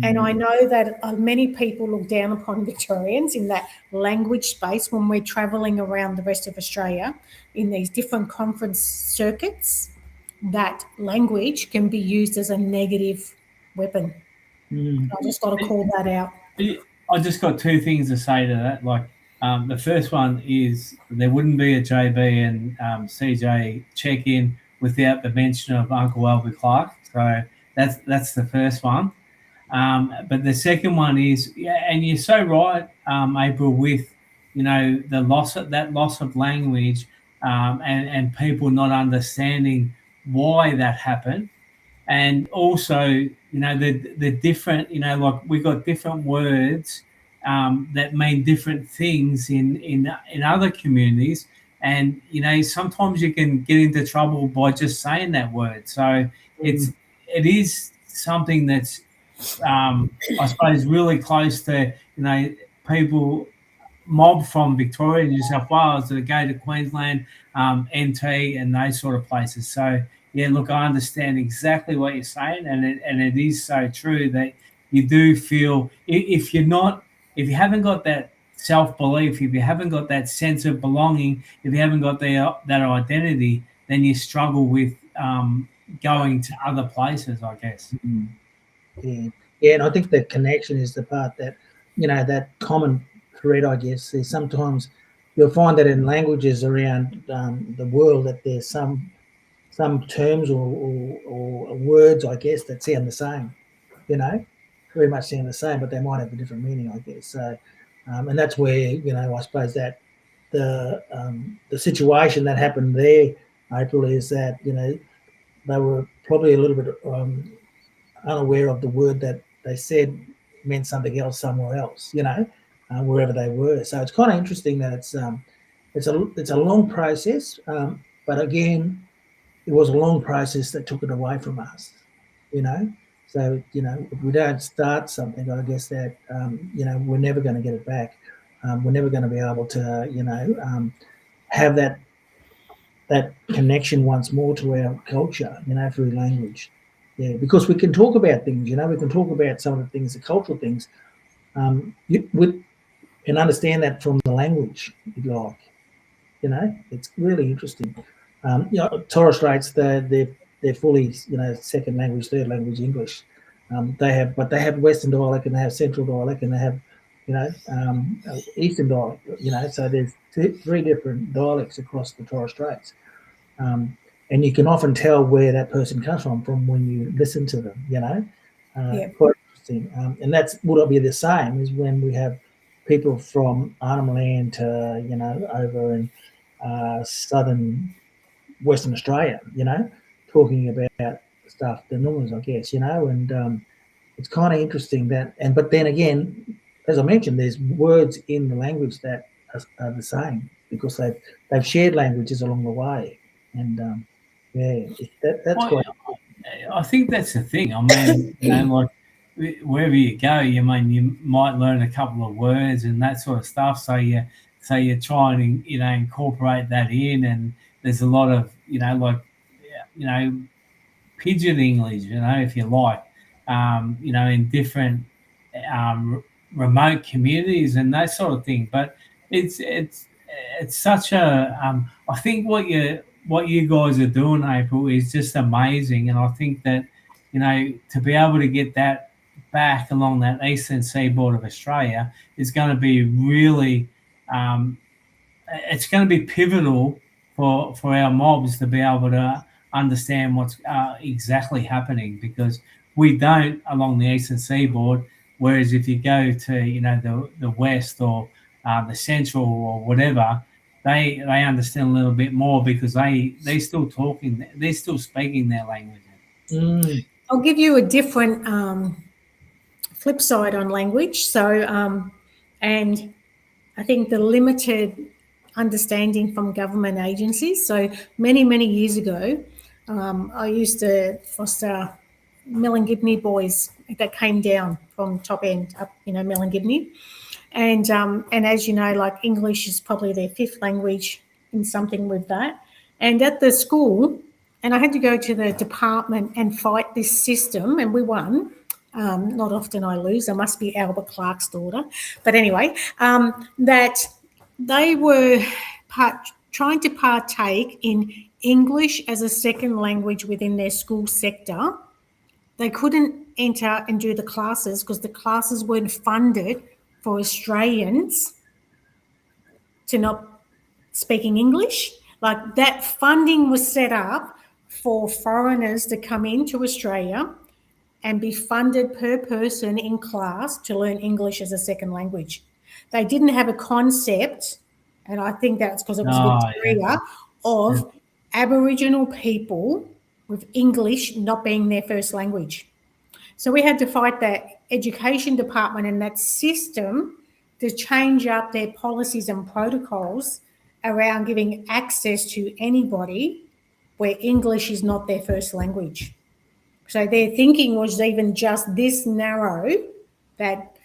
Speaker 3: And I know that many people look down upon Victorians in that language space when we're travelling around the rest of Australia in these different conference circuits, that language can be used as a negative weapon. I just got to call that out.
Speaker 2: I just got two things to say to that. Like, the first one is there wouldn't be a JB and CJ check-in without the mention of Uncle Albert Clark. So that's the first one. But the second one is, and you're so right, April, with the loss of language and people not understanding why that happened, and also the different like we got different words that mean different things in other communities, and sometimes you can get into trouble by just saying that word. So it is something that's I suppose really close to people mob from Victoria, New South Wales that go to Queensland, NT, and those sort of places. So yeah, look, I understand exactly what you're saying, and it is so true that you do feel if you haven't got that self-belief, if you haven't got that sense of belonging, if you haven't got that identity, then you struggle with going to other places, I guess.
Speaker 1: Yeah, and I think the connection is the part that, that common thread, I guess, is sometimes you'll find that in languages around the world that there's some terms or words, I guess, that sound the same, very much sound the same, but they might have a different meaning, I guess. So, and that's where, I suppose that the situation that happened there, April, is that, they were probably a little bit unaware of the word that they said meant something else somewhere else, wherever they were. So it's kind of interesting that it's a long process, but again, it was a long process that took it away from us, So if we don't start something, I guess that we're never going to get it back. We're never going to be able to have that connection once more to our culture, through language. Yeah, because we can talk about things, we can talk about some of the things, the cultural things, and understand that from the language, if you like. It's really interesting. Torres Straits, they're fully, second language, third language English. They have Western dialect, and they have Central dialect, and they have, Eastern dialect. So there's three different dialects across the Torres Straits. And you can often tell where that person comes from when you listen to them, Quite interesting. And that's would be the same as when we have people from Arnhem Land to, over in southern Western Australia, talking about stuff, the normals, I guess, and it's kind of interesting but then again, as I mentioned, there's words in the language that are the same because they've shared languages along the way. And that's quite.
Speaker 2: I think that's the thing. I mean, like wherever you go, you might learn a couple of words and that sort of stuff. So you try and incorporate that in, and there's a lot of pidgin English, if you like, in different remote communities and that sort of thing. But it's such a I think what you guys are doing, April, is just amazing, and I think that to be able to get that back along that eastern seaboard of Australia is going to be really it's going to be pivotal for our mobs to be able to understand what's exactly happening, because we don't along the eastern seaboard. Whereas if you go to the west or the central or whatever, they understand a little bit more because they're still speaking their language.
Speaker 3: I'll give you a different flip side on language. So, and I think the limited understanding from government agencies. So many years ago, I used to foster Melangibni boys that came down from top end up, Melangibni. And as you know, like English is probably their fifth language in something with that. And at the school, and I had to go to the department and fight this system, and we won. Not often I lose. I must be Albert Clark's daughter. But anyway, that they were trying to partake in English as a second language within their school sector. They couldn't enter and do the classes because the classes weren't funded for Australians to not speaking English. Like that funding was set up for foreigners to come into Australia and be funded per person in class to learn English as a second language. They didn't have a concept, and I think that's because it was Victoria, of Aboriginal people with English not being their first language. So we had to fight the education department and that system to change up their policies and protocols around giving access to anybody where English is not their first language. So their thinking was even just this narrow that,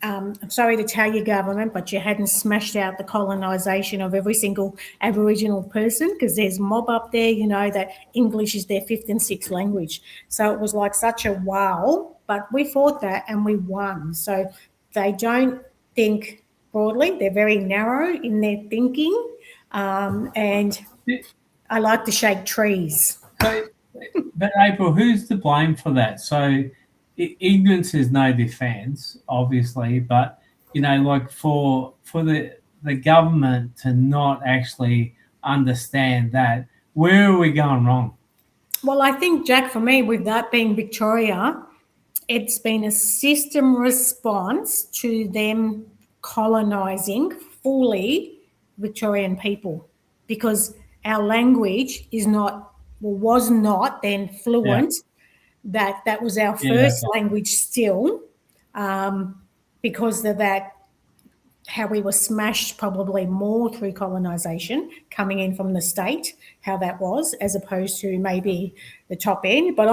Speaker 3: I'm sorry to tell you, government, but you hadn't smashed out the colonisation of every single Aboriginal person, because there's mob up there, that English is their fifth and sixth language. So it was like such a wow. but we fought that and we won. So they don't think broadly; they're very narrow in their thinking, and I like to shake trees.
Speaker 2: But April, who's to blame for that? So ignorance is no defence, obviously, but like for the government to not actually understand that, where are we going wrong?
Speaker 3: Well, I think, Jack, for me, with that being Victoria, it's been a system response to them colonising fully Victorian people, because our language is not, well, was not then
Speaker 2: Yeah,
Speaker 3: fluent. That was our
Speaker 2: yeah,
Speaker 3: first language still, because of that, how we were smashed probably more through colonisation coming in from the state, how that was, as opposed to maybe the top end. But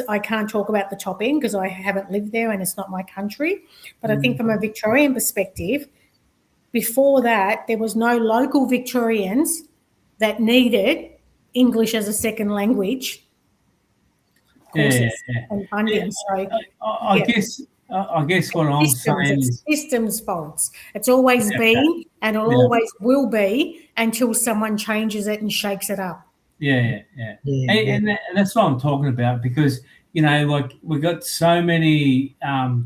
Speaker 3: I can't talk about the top end because I haven't lived there and it's not my country. But I think from a Victorian perspective, before that, there was no local Victorians that needed English as a second language
Speaker 2: yeah,
Speaker 3: courses
Speaker 2: yeah.
Speaker 3: and
Speaker 2: Yeah,
Speaker 3: funding. So,
Speaker 2: I
Speaker 3: yeah,
Speaker 2: guess what I'm
Speaker 3: systems,
Speaker 2: saying
Speaker 3: it's
Speaker 2: is,
Speaker 3: systems faults. It's always been and it'll
Speaker 2: yeah,
Speaker 3: always will be until someone changes it and shakes it up.
Speaker 2: yeah.
Speaker 1: Yeah.
Speaker 2: And that's what I'm talking about, because like we've got so many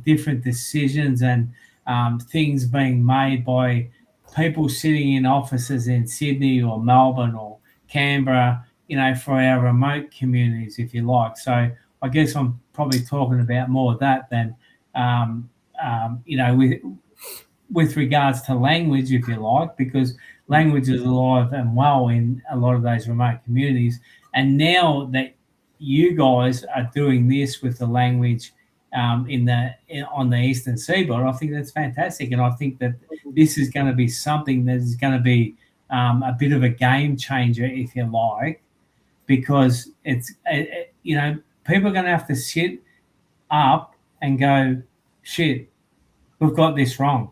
Speaker 2: different decisions and things being made by people sitting in offices in Sydney or Melbourne or Canberra, for our remote communities, if you like. So I guess I'm probably talking about more of that than with regards to language, if you like, because language is alive and well in a lot of those remote communities. And now that you guys are doing this with the language on the eastern seaboard, I think that's fantastic, and I think that this is going to be something that is going to be a bit of a game changer, if you like, because people are going to have to sit up and go, shit, we've got this wrong.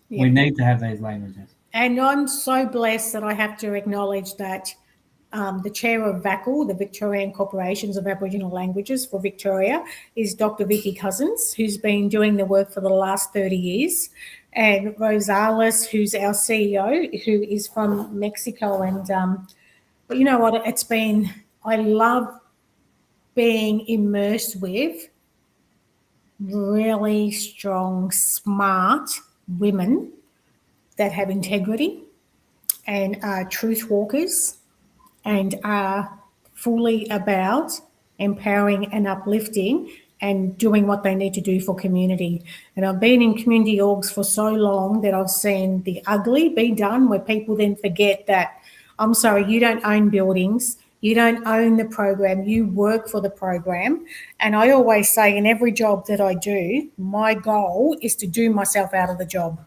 Speaker 2: We need to have these languages.
Speaker 3: And I'm so blessed that I have to acknowledge that the chair of VACL, the Victorian Corporations of Aboriginal Languages for Victoria, is Dr. Vicky Cousins, who's been doing the work for the last 30 years, and Rosales, who's our CEO, who is from Mexico. And but you know what? I love being immersed with really strong, smart women that have integrity and are truth walkers and are fully about empowering and uplifting and doing what they need to do for community. And I've been in community orgs for so long that I've seen the ugly be done, where people then forget that, I'm sorry, you don't own buildings, you don't own the program, you work for the program. And I always say, in every job that I do, my goal is to do myself out of the job.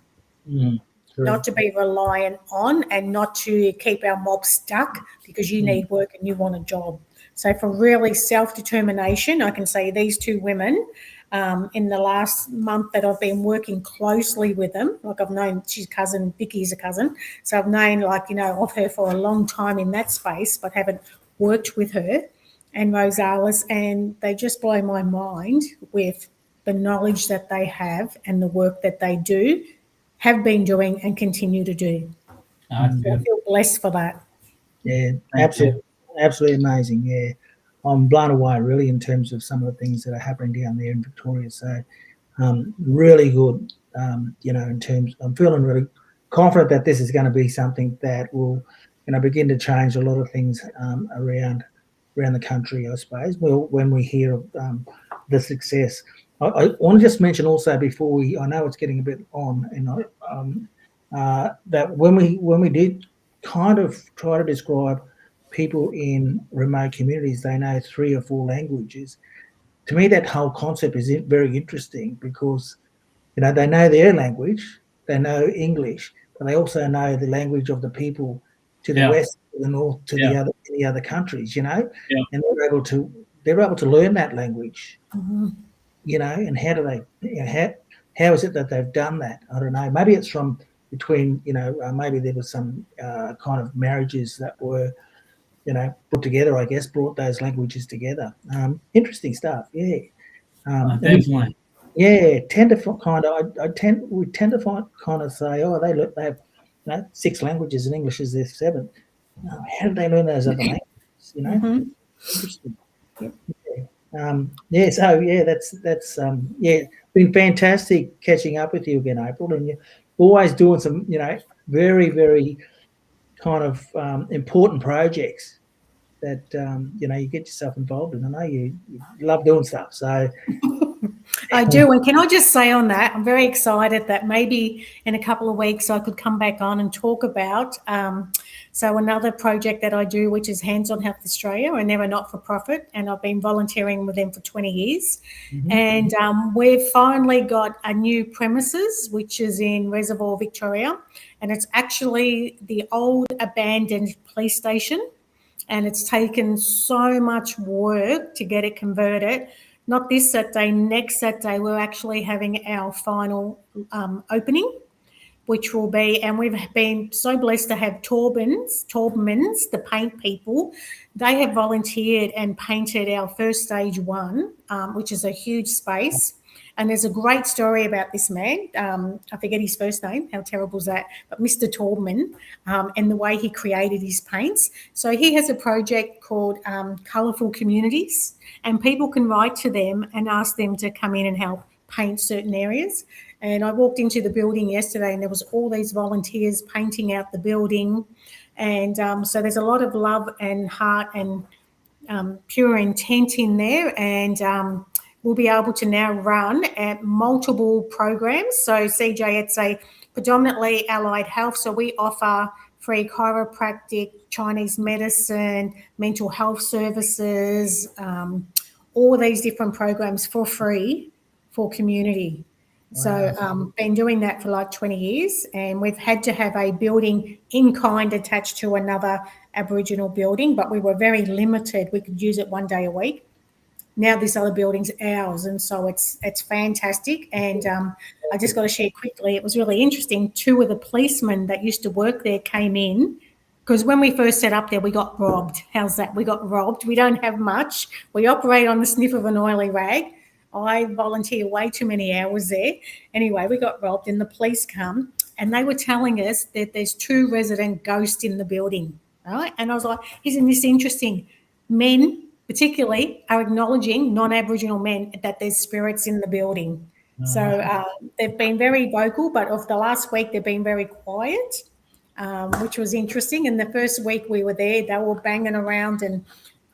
Speaker 3: Not to be reliant on, and not to keep our mob stuck because you need work and you want a job. So for really self-determination, I can say these two women, in the last month that I've been working closely with them, like I've known, she's cousin, Vicky's a cousin, so I've known of her for a long time in that space, but haven't worked with her, and Rosales, and they just blow my mind with the knowledge that they have and the work that they do, have been doing and continue to do. So I feel blessed for that.
Speaker 1: Yeah, absolutely amazing. Yeah, I'm blown away really in terms of some of the things that are happening down there in Victoria. So really good. In terms, I'm feeling really confident that this is going to be something that will, begin to change a lot of things around the country, I suppose. Well, when we hear of the success, I want to just mention also before I know it's getting a bit on, that when we did kind of try to describe people in remote communities, they know 3 or 4 languages. To me, that whole concept is very interesting because, they know their language, they know English, but they also know the language of the people to the west, to the north, to the other countries, and they're able to learn that language. And how do they, how is it that they've done that? I don't know. Maybe it's from between, maybe there was some kind of marriages that were, put together, I guess, brought those languages together. Interesting stuff, yeah.
Speaker 2: Definitely.
Speaker 1: Yeah, tend to kind of. We tend to kind of say, oh, they have 6 languages and English is their 7th. How did they learn those other languages?
Speaker 3: Mm-hmm.
Speaker 1: Interesting.
Speaker 3: Yep.
Speaker 1: So that's been fantastic catching up with you again, April, and you're always doing some very, very kind of important projects that you get yourself involved in. I know you love doing stuff, so
Speaker 3: I do. And can I just say on that, I'm very excited that maybe in a couple of weeks I could come back on and talk about so another project that I do, which is Hands on Health Australia, and they're a not-for-profit, and I've been volunteering with them for 20 years.
Speaker 1: Mm-hmm.
Speaker 3: And we've finally got a new premises, which is in Reservoir, Victoria, and it's actually the old abandoned police station. And it's taken so much work to get it converted. Not this Saturday, next Saturday, we're actually having our final opening, which will be, and we've been so blessed to have Taubmans, the paint people. They have volunteered and painted our first stage 1, which is a huge space. And there's a great story about this man. I forget his first name. How terrible is that? But Mr. Taubman, and the way he created his paints. So he has a project called Colourful Communities, and people can write to them and ask them to come in and help paint certain areas. And I walked into the building yesterday and there was all these volunteers painting out the building. And so there's a lot of love and heart and pure intent in there. And we'll be able to now run at multiple programs. So CJ, it's a predominantly allied health. So we offer free chiropractic, Chinese medicine, mental health services, all these different programs for free for community.
Speaker 1: Wow.
Speaker 3: So been doing that for like 20 years, and we've had to have a building in kind attached to another Aboriginal building, but we were very limited. We could use it 1 day a week. Now this other building's ours, and so it's fantastic. And I just got to share quickly, it was really interesting. 2 of the policemen that used to work there came in, because when we first set up there, we got robbed. How's that? We got robbed. We don't have much. We operate on the sniff of an oily rag. I volunteer way too many hours there. Anyway, we got robbed and the police come and they were telling us that there's 2 resident ghosts in the building, right? And I was like, isn't this interesting? Men, particularly, are acknowledging non-Aboriginal men that there's spirits in the building. So they've been very vocal, but of the last week, they've been very quiet, which was interesting. And the first week we were there, they were banging around, and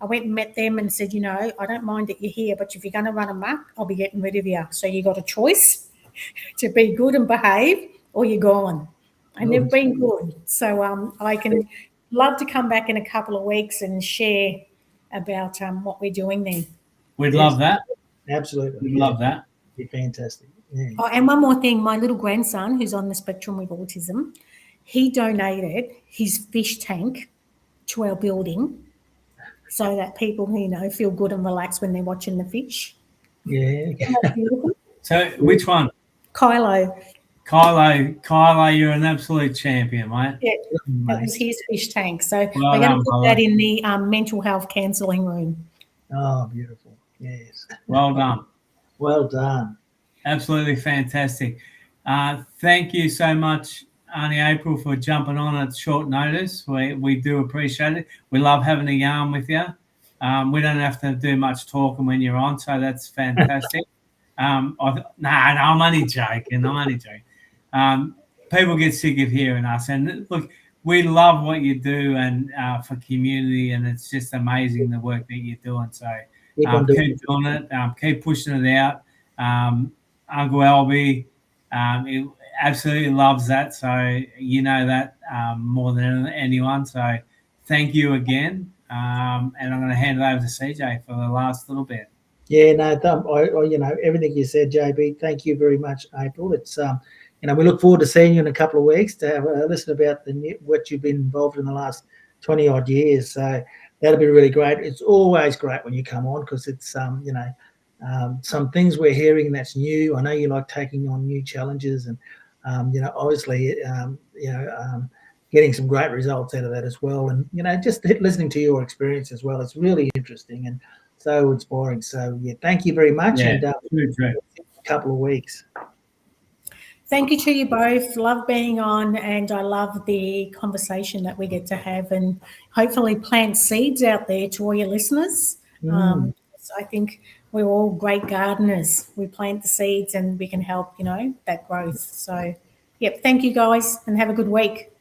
Speaker 3: I went and met them and said, I don't mind that you're here, but if you're going to run amok, I'll be getting rid of you. So you got a choice to be good and behave, or you're gone. And they've been good. So I can love to come back in a couple of weeks and share about what we're doing there.
Speaker 2: We'd love that.
Speaker 1: Absolutely.
Speaker 2: We'd love that.
Speaker 1: Be fantastic. Yeah.
Speaker 3: Oh, and one more thing, my little grandson, who's on the spectrum with autism, he donated his fish tank to our building so that people, feel good and relaxed when they're watching the fish.
Speaker 1: Yeah.
Speaker 2: So which one?
Speaker 3: Kylo,
Speaker 2: you're an absolute champion, mate.
Speaker 3: Yeah, that was his fish tank. So
Speaker 2: Well
Speaker 3: we're going to
Speaker 2: done,
Speaker 3: put that in the mental health counselling room.
Speaker 1: Oh, beautiful. Yes.
Speaker 2: Well done.
Speaker 1: Well done.
Speaker 2: Absolutely fantastic. Thank you so much, Auntie April, for jumping on at short notice. We do appreciate it. We love having a yarn with you. We don't have to do much talking when you're on, so that's fantastic. I'm only joking. People get sick of hearing us, and look, we love what you do and for community, and it's just amazing the work that you're doing. So keep doing it. Keep pushing it out. Uncle Albie, it absolutely loves that. So you know that more than anyone. So thank you again. And I'm going to hand it over to CJ for the last little bit.
Speaker 1: Yeah, no, everything you said, JB. Thank you very much, April. It's we look forward to seeing you in a couple of weeks to have a listen about what you've been involved in the last 20 odd years. So that'll be really great. It's always great when you come on because it's some things we're hearing that's new. I know you like taking on new challenges and obviously getting some great results out of that as well. And just listening to your experience as well. It's really interesting. And so inspiring. So yeah, thank you very much,
Speaker 2: Yeah,
Speaker 1: and
Speaker 2: true.
Speaker 1: a couple of weeks.
Speaker 3: Thank you to you both. Love being on, and I love the conversation that we get to have, and hopefully plant seeds out there to all your listeners. So I think we're all great gardeners. We plant the seeds and we can help, that growth. So, yep, thank you guys and have a good week.